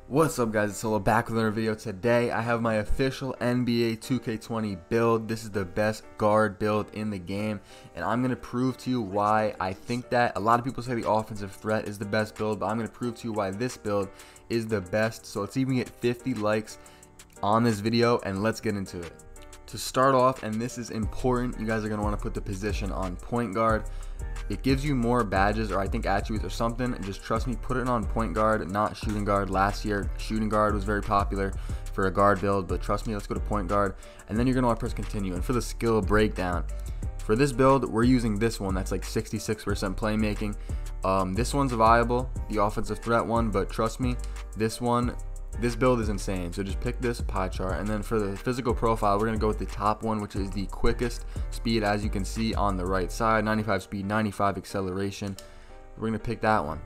What's up, guys? It's Solo back with another video. Today I have my official NBA 2K20 build. This is the best guard build in the game, and I'm going to prove to you why I think that. A lot of people say the offensive threat is the best build, but I'm going to prove to you why this build is the best. So let's see if we can get 50 likes on this video, and let's get into it. To start off, and this is important, you guys are going to want to put the position on point guard. It gives you more badges, or I think attributes or something, and just trust me, put it on point guard, not shooting guard. Last year shooting guard was very popular for a guard build, but trust me, let's go to point guard, and then you're going to want to press continue. And for the skill breakdown, for this build we're using this one that's like 66% playmaking. This one's viable, the offensive threat one, but trust me, this build is insane. So just pick this pie chart, and then for the physical profile, we're going to go with the top one, which is the quickest speed, as you can see on the right side. 95 speed, 95 acceleration. We're going to pick that one.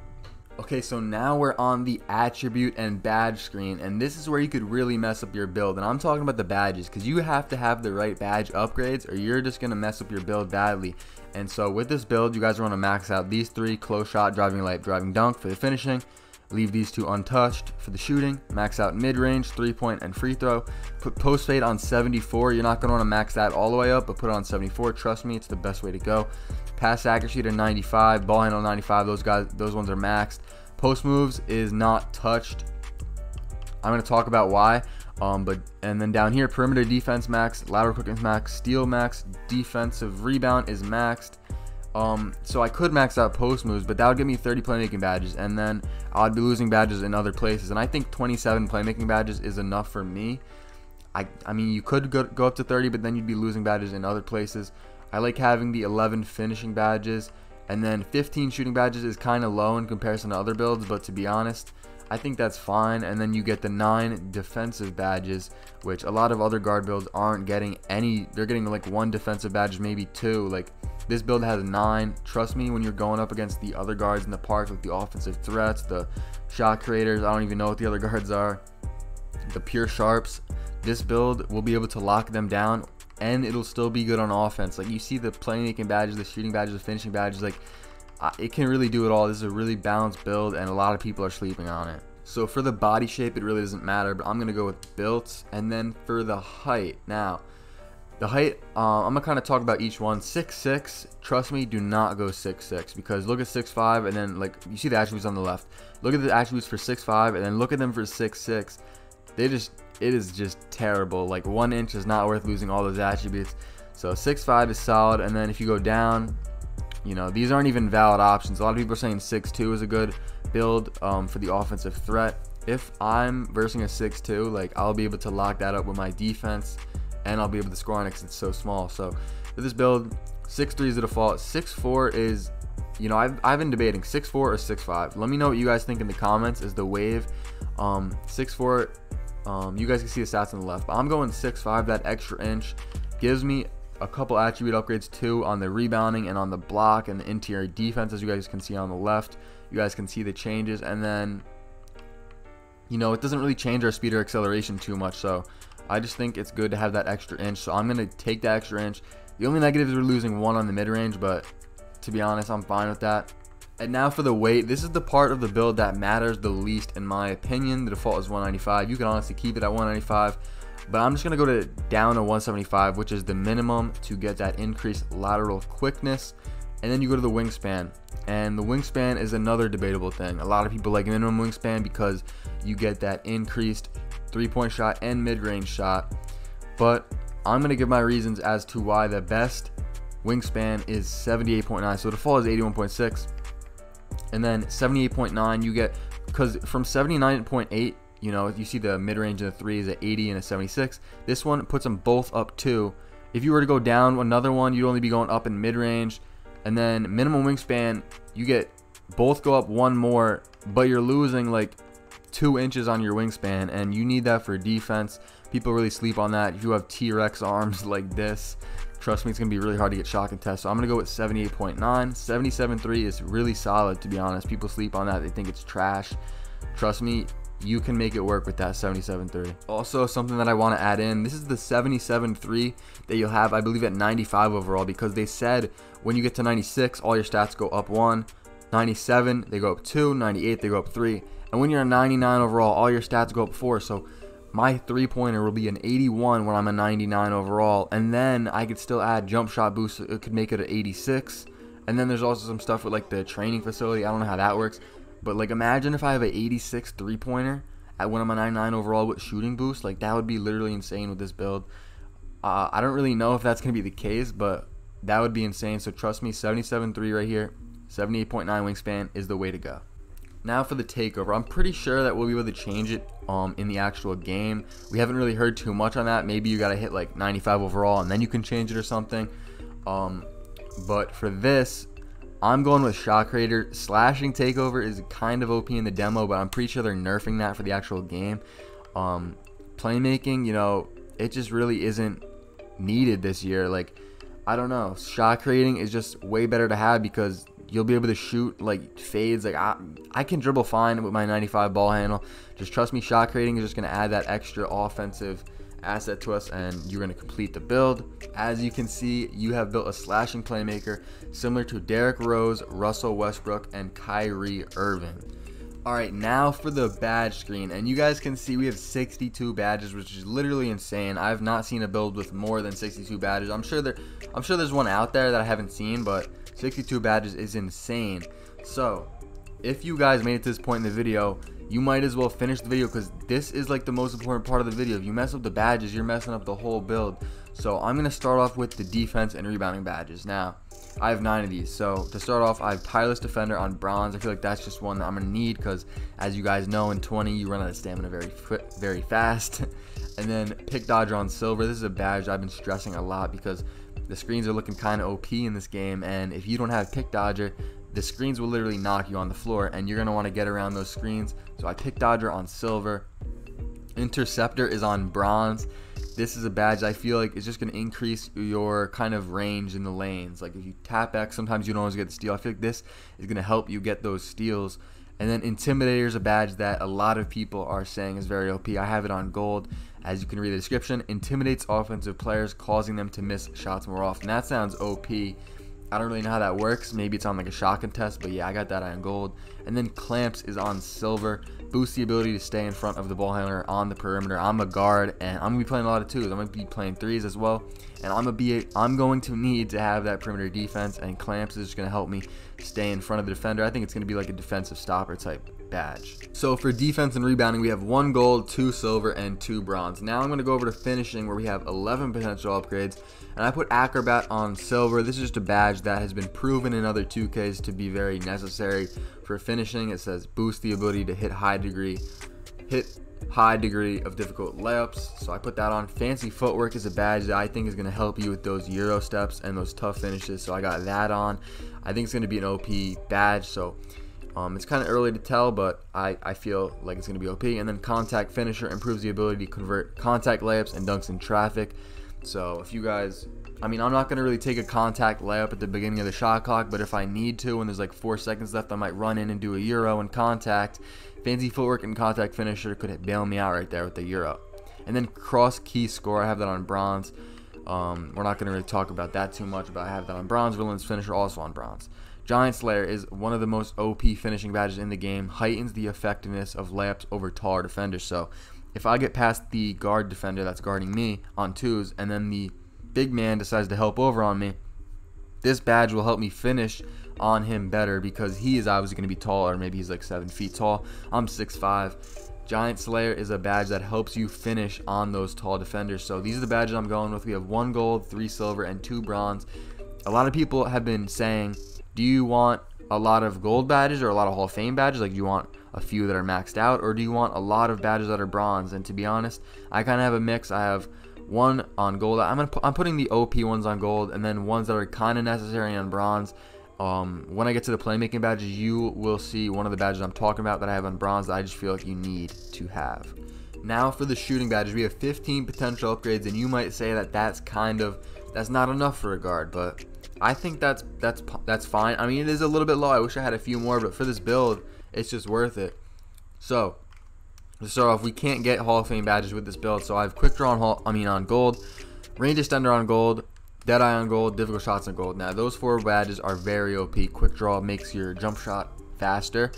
Okay, so now we're on the attribute and badge screen, and this is where you could really mess up your build. And I'm talking about the badges, because you have to have the right badge upgrades or you're just going to mess up your build badly. And so with this build, you guys want to max out these three: close shot, driving layup, driving dunk for the finishing. Leave these two untouched for the shooting. Max out mid-range, three-point, and free throw. Put post fade on 74. You're not going to want to max that all the way up, but put it on 74. Trust me, it's the best way to go. Pass accuracy to 95. Ball handle 95. Those ones are maxed. Post moves is not touched. I'm going to talk about why. And then down here, perimeter defense max, lateral quickness max, steal max, defensive rebound is maxed. So I could max out post moves, but that would give me 30 playmaking badges, and then I'd be losing badges in other places. And I think 27 playmaking badges is enough for me. I mean, you could go up to 30, but then you'd be losing badges in other places. I like having the 11 finishing badges, and then 15 shooting badges is kind of low in comparison to other builds, but to be honest, I think that's fine. And then you get the 9 defensive badges, which a lot of other guard builds aren't getting any. They're getting like 1 defensive badge, maybe 2. Like, this build has 9. Trust me, when you're going up against the other guards in the park, like the offensive threats, the shot creators, I don't even know what the other guards are, the pure sharps, this build will be able to lock them down, and it'll still be good on offense. Like, you see the playmaking badges, the shooting badges, the finishing badges, like, it can really do it all. This is a really balanced build, and a lot of people are sleeping on it. So for the body shape, it really doesn't matter, but I'm going to go with built. And then for the height, now, the height, I'm going to kind of talk about each one. 6'6", trust me, do not go 6'6", because look at 6'5", and then, like, you see the attributes on the left. Look at the attributes for 6'5", and then look at them for 6'6". It is just terrible. Like, 1 inch is not worth losing all those attributes. So 6'5" is solid, and then if you go down, you know, these aren't even valid options. A lot of people are saying 6'2" is a good build for the offensive threat. If I'm versing a 6'2", like, I'll be able to lock that up with my defense, and I'll be able to score on it because it's so small. So for this build, 6'3" is the default. 6'4" is, you know, I've been debating 6'4" or 6'5". Let me know what you guys think in the comments. Is the wave 6'4"? You guys can see the stats on the left, but I'm going 6'5". That extra inch gives me a couple attribute upgrades too on the rebounding and on the block and the interior defense, as you guys can see on the left. You guys can see the changes, and then, you know, it doesn't really change our speed or acceleration too much, so I just think it's good to have that extra inch. So I'm going to take that extra inch. The only negative is we're losing 1 on the mid-range, but to be honest, I'm fine with that. And now for the weight, this is the part of the build that matters the least in my opinion. The default is 195. You can honestly keep it at 195, but I'm just going to go down to 175, which is the minimum to get that increased lateral quickness. And then you go to the wingspan, and the wingspan is another debatable thing. A lot of people like minimum wingspan because you get that increased 3-point shot and mid-range shot, but I'm going to give my reasons as to why the best wingspan is 78.9. so the default is 81.6, and then 78.9 you get, because from 79.8, you know, you see the mid-range and the 3 is at 80 and a 76. This one puts them both up too. If you were to go down another one, you'd only be going up in mid-range. And then minimum wingspan, you get both go up 1 more, but you're losing like 2 inches on your wingspan, and you need that for defense. People really sleep on that. If you have T-Rex arms like this, trust me, it's going to be really hard to get shot contest. So I'm going to go with 78.9. 77.3 is really solid, to be honest. People sleep on that. They think it's trash. Trust me, you can make it work with that 77.3. Also, something that I want to add in, this is the 77.3 that you'll have, I believe, at 95 overall, because they said when you get to 96, all your stats go up 1. 97, they go up 2, 98, they go up 3. And when you're a 99 overall, all your stats go up 4. So my three-pointer will be an 81 when I'm a 99 overall. And then I could still add jump shot boost. So it could make it an 86. And then there's also some stuff with like the training facility. I don't know how that works. But like imagine if I have an 86 three-pointer when I'm a 99 overall with shooting boost. Like that would be literally insane with this build. I don't really know if that's going to be the case, but that would be insane. So trust me, 77.3 right here. 78.9 wingspan is the way to go. Now for the takeover, I'm pretty sure that we'll be able to change it in the actual game. We haven't really heard too much on that. Maybe you gotta hit like 95 overall and then you can change it or something. But for this, I'm going with shot creator. Slashing takeover is kind of OP in the demo, but I'm pretty sure they're nerfing that for the actual game. Playmaking, you know, it just really isn't needed this year. Like, I don't know, shot creating is just way better to have because you'll be able to shoot like fades. Like I can dribble fine with my 95 ball handle. Just trust me, shot creating is just going to add that extra offensive asset to us, and you're going to complete the build. As you can see, you have built a slashing playmaker similar to Derrick Rose, Russell Westbrook, and Kyrie Irving. Alright, now for the badge screen, and you guys can see we have 62 badges, which is literally insane. I have not seen a build with more than 62 badges. I'm sure there's one out there that I haven't seen, but 62 badges is insane. So if you guys made it to this point in the video, you might as well finish the video because this is like the most important part of the video. If you mess up the badges, you're messing up the whole build. So I'm going to start off with the defense and rebounding badges. Now I have 9 of these. So to start off, I have tireless defender on bronze. I feel like that's just one that I'm going to need because, as you guys know, in 20 you run out of stamina very fast. And then pick dodger on silver. This is a badge I've been stressing a lot because the screens are looking kind of OP in this game, and if you don't have pick dodger, the screens will literally knock you on the floor, and you're going to want to get around those screens. So I pick dodger on silver. Interceptor is on bronze. This is a badge I feel like is just going to increase your kind of range in the lanes. Like if you tap X, sometimes you don't always get the steal. I feel like this is going to help you get those steals. And then Intimidator is a badge that a lot of people are saying is very OP. I have it on gold. As you can read the description, intimidates offensive players, causing them to miss shots more often. That sounds OP. I don't really know how that works. Maybe it's on like a shot contest, but yeah, I got that on gold. And then Clamps is on silver. Boosts the ability to stay in front of the ball handler on the perimeter. I'm a guard, and I'm gonna be playing a lot of twos. I'm gonna be playing threes as well, and I'm going to need to have that perimeter defense. And Clamps is just gonna help me stay in front of the defender. I think it's gonna be like a defensive stopper type badge. So for defense and rebounding, we have 1 gold, 2 silver, and 2 bronze. Now I'm going to go over to finishing, where we have 11 potential upgrades, and I put acrobat on silver. This is just a badge that has been proven in other 2Ks to be very necessary for finishing. It says boost the ability to hit high degree of difficult layups, so I put that on. Fancy footwork is a badge that I think is going to help you with those Euro steps and those tough finishes, so I got that on. I think it's going to be an OP badge, so it's kind of early to tell, but I feel like it's going to be OP. And then contact finisher improves the ability to convert contact layups and dunks in traffic. So if you guys, I mean, I'm not going to really take a contact layup at the beginning of the shot clock, but if I need to, when there's like 4 seconds left, I might run in and do a Euro and contact. Fancy footwork and contact finisher could bail me out right there with the Euro. And then cross key score, I have that on bronze. We're not going to really talk about that too much, but I have that on bronze. Villain's finisher also on bronze. Giant Slayer is one of the most OP finishing badges in the game. Heightens the effectiveness of layups over taller defenders. So if I get past the guard defender that's guarding me on twos, and then the big man decides to help over on me, this badge will help me finish on him better because he is obviously going to be taller. Maybe he's like 7 feet tall. I'm 6'5". Giant Slayer is a badge that helps you finish on those tall defenders. So these are the badges I'm going with. We have 1 gold, 3 silver, and 2 bronze. A lot of people have been saying, do you want a lot of gold badges or a lot of Hall of Fame badges? Like, do you want a few that are maxed out, or do you want a lot of badges that are bronze? And to be honest, I kind of have a mix. I have 1 on gold. I'm putting the OP ones on gold, and then ones that are kind of necessary on bronze. When I get to the playmaking badges, you will see one of the badges I'm talking about that I have on bronze that I just feel like you need to have. Now for the shooting badges, we have 15 potential upgrades, and you might say that that's not enough for a guard, but I think that's fine. I mean, it is a little bit low. I wish I had a few more, but for this build, it's just worth it. So to start off, we can't get Hall of Fame badges with this build, so I have quick draw on gold, range extender on gold, Deadeye on gold, difficult shots on gold. Now those 4 badges are very OP. Quick draw makes your jump shot faster,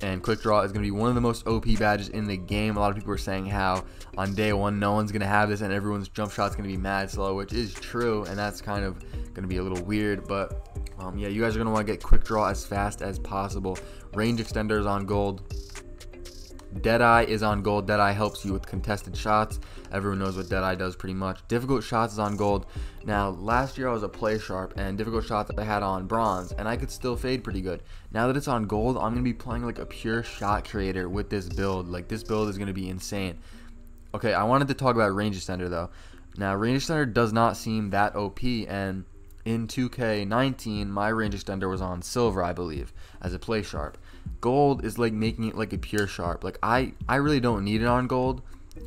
and quick draw is going to be one of the most OP badges in the game. A lot of people are saying how on day 1 no one's going to have this and everyone's jump shot's going to be mad slow, which is true, and that's kind of going to be a little weird. But yeah, you guys are going to want to get quick draw as fast as possible. Range extender is on gold. Deadeye is on gold. Deadeye helps you with contested shots. Everyone knows what Deadeye does pretty much. Difficult shots is on gold. Now, last year I was a play sharp, and difficult shots I had on bronze, and I could still fade pretty good. Now that it's on gold, I'm going to be playing like a pure shot creator with this build. Like, this build is going to be insane. Okay, I wanted to talk about range extender though. Now, range extender does not seem that OP, and in 2K19, my range extender was on silver, I believe, as a play sharp. Gold is like making it like a pure sharp. Like, I really don't need it on gold.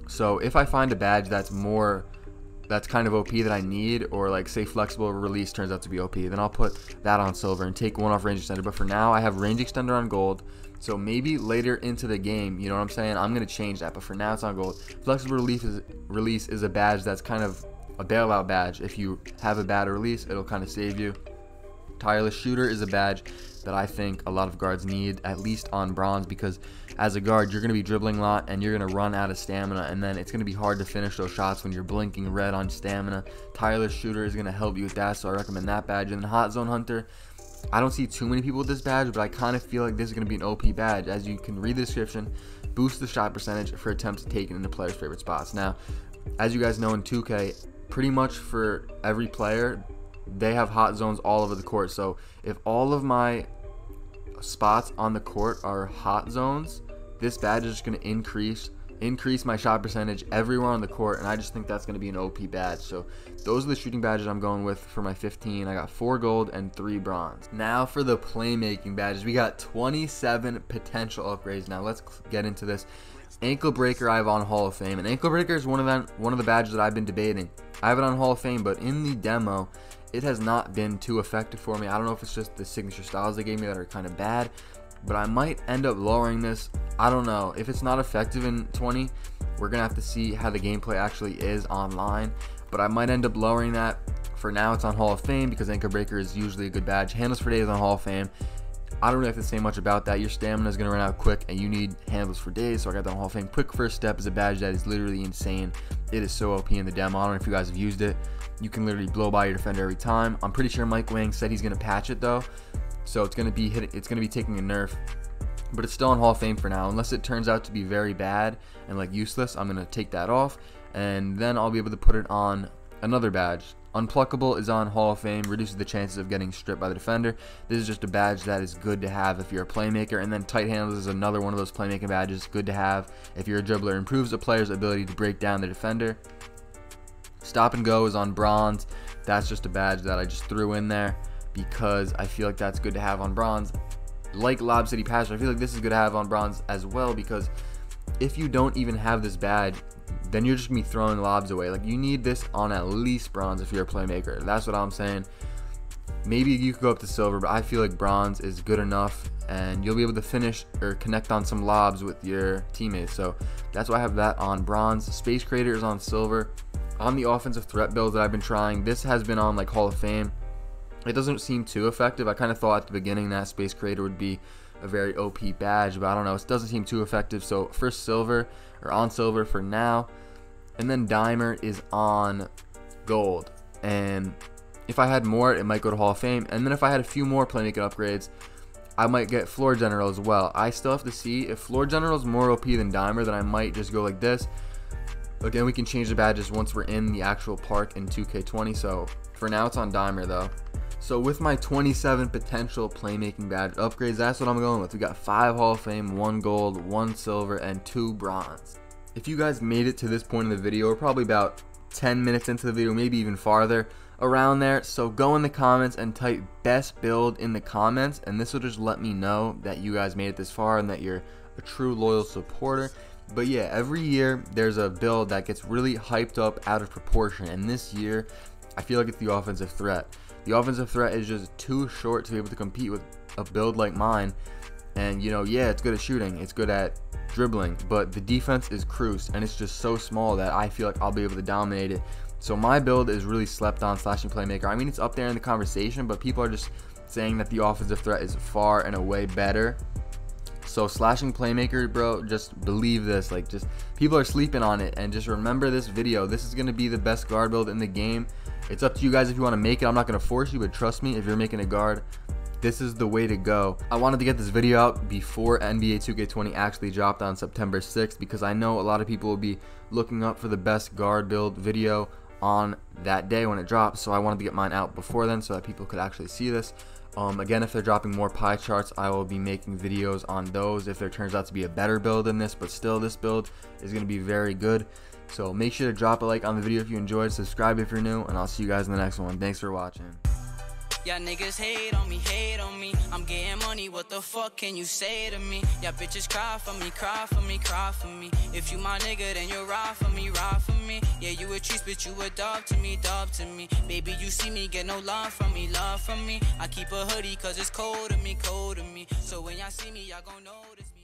So if I find a badge that's kind of OP that I need, or like say flexible release turns out to be OP, then I'll put that on silver and take one off range extender. But for now, I have range extender on gold. So maybe later into the game, you know what I'm saying, I'm going to change that. But for now, it's on gold. Flexible release is a badge that's kind of a bailout badge. If you have a bad release, it'll kind of save you. Tireless shooter is a badge that I think a lot of guards need, at least on bronze, because as a guard, you're going to be dribbling a lot and you're going to run out of stamina, and then it's going to be hard to finish those shots when you're blinking red on stamina. Tireless shooter is going to help you with that, so I recommend that badge. And then hot zone hunter, I don't see too many people with this badge, but I kind of feel like this is going to be an OP badge. As you can read the description, boost the shot percentage for attempts taken into players' favorite spots. Now, as you guys know, in 2K, pretty much for every player, they have hot zones all over the court. So if all of my spots on the court are hot zones, this badge is just going to increase my shot percentage everywhere on the court, and I just think that's going to be an OP badge. So those are the shooting badges I'm going with for my 15. I got 4 gold and 3 bronze. Now for the playmaking badges, we got 27 potential upgrades. Now let's get into this. Ankle breaker I have on Hall of Fame, and ankle breaker is one of the badges that I've been debating. I have it on Hall of Fame, but in the demo, it has not been too effective for me. I don't know if it's just the signature styles they gave me that are kind of bad, but I might end up lowering this. I don't know. If it's not effective in 20, we're going to have to see how the gameplay actually is online, but I might end up lowering that. For now, it's on Hall of Fame because ankle breaker is usually a good badge. Handles for days on Hall of Fame. I don't really have to say much about that. Your stamina is going to run out quick, and you need handles for days, so I got that on Hall of Fame. Quick first step is a badge that is literally insane. It is so OP in the demo. I don't know if you guys have used it. You can literally blow by your defender every time. I'm pretty sure Mike Wang said he's going to patch it though, so it's going to be taking a nerf, but it's still on Hall of Fame for now. Unless it turns out to be very bad and like useless, I'm going to take that off, and then I'll be able to put it on another badge. Unpluckable is on Hall of Fame, reduces the chances of getting stripped by the defender. This is just a badge that is good to have if you're a playmaker. And then tight handles is another one of those playmaking badges, good to have if you're a dribbler. Improves a player's ability to break down the defender. Stop and go is on bronze. That's just a badge that I just threw in there because I feel like that's good to have on bronze. Like Lob City Passer, I feel like this is good to have on bronze as well, because if you don't even have this badge, then you're just gonna be throwing lobs away. Like, you need this on at least bronze if you're a playmaker. That's what I'm saying. Maybe you could go up to silver, but I feel like bronze is good enough, and you'll be able to finish or connect on some lobs with your teammates. So that's why I have that on bronze. Space Creator is on silver. On the offensive threat build that I've been trying, this has been on like Hall of Fame. It doesn't seem too effective. I kind of thought at the beginning that Space Creator would be a very OP badge, but I don't know. It doesn't seem too effective. So first silver, or on silver for now. And then Dimer is on gold. And if I had more, it might go to Hall of Fame. And then if I had a few more playmaking upgrades, I might get Floor General as well. I still have to see. If Floor General is more OP than Dimer, then I might just go like this. Again, we can change the badges once we're in the actual park in 2K20. So for now, it's on Dimer though. So with my 27 potential playmaking badge upgrades, that's what I'm going with. We got 5 Hall of Fame, 1 gold, 1 silver, and 2 bronze. If you guys made it to this point in the video, we're probably about 10 minutes into the video, maybe even farther, around there. So go in the comments and type best build in the comments, and this will just let me know that you guys made it this far and that you're a true loyal supporter. But yeah, every year there's a build that gets really hyped up out of proportion, and this year I feel like it's the offensive threat. The offensive threat is just too short to be able to compete with a build like mine. And you know, yeah, it's good at shooting, it's good at dribbling, but the defense is Cruz, and it's just so small that I feel like I'll be able to dominate it. So my build is really slept on, slashing playmaker. I mean, it's up there in the conversation, but people are just saying that the offensive threat is far and away better. So slashing playmaker, bro, just believe this. Like, just people are sleeping on it, and just remember this video. This is gonna be the best guard build in the game. It's up to you guys if you want to make it. I'm not gonna force you, but trust me, if you're making a guard, this is the way to go. I wanted to get this video out before NBA 2K20 actually dropped on September 6th, because I know a lot of people will be looking up for the best guard build video on that day when it drops. So I wanted to get mine out before then so that people could actually see this. Again, if they're dropping more pie charts, I will be making videos on those if there turns out to be a better build than this, but still this build is going to be very good. So make sure to drop a like on the video if you enjoyed, subscribe if you're new, and I'll see you guys in the next one. Thanks for watching. Yeah, niggas hate on me, I'm getting money, what the fuck can you say to me? Yeah, bitches cry for me, cry for me, cry for me. If you my nigga, then you ride for me, ride for me. Yeah, you a cheese, but you a dog to me, dog to me. Baby, you see me, get no love from me, love from me. I keep a hoodie, cause it's cold to me, cold to me. So when y'all see me, y'all gon' notice me.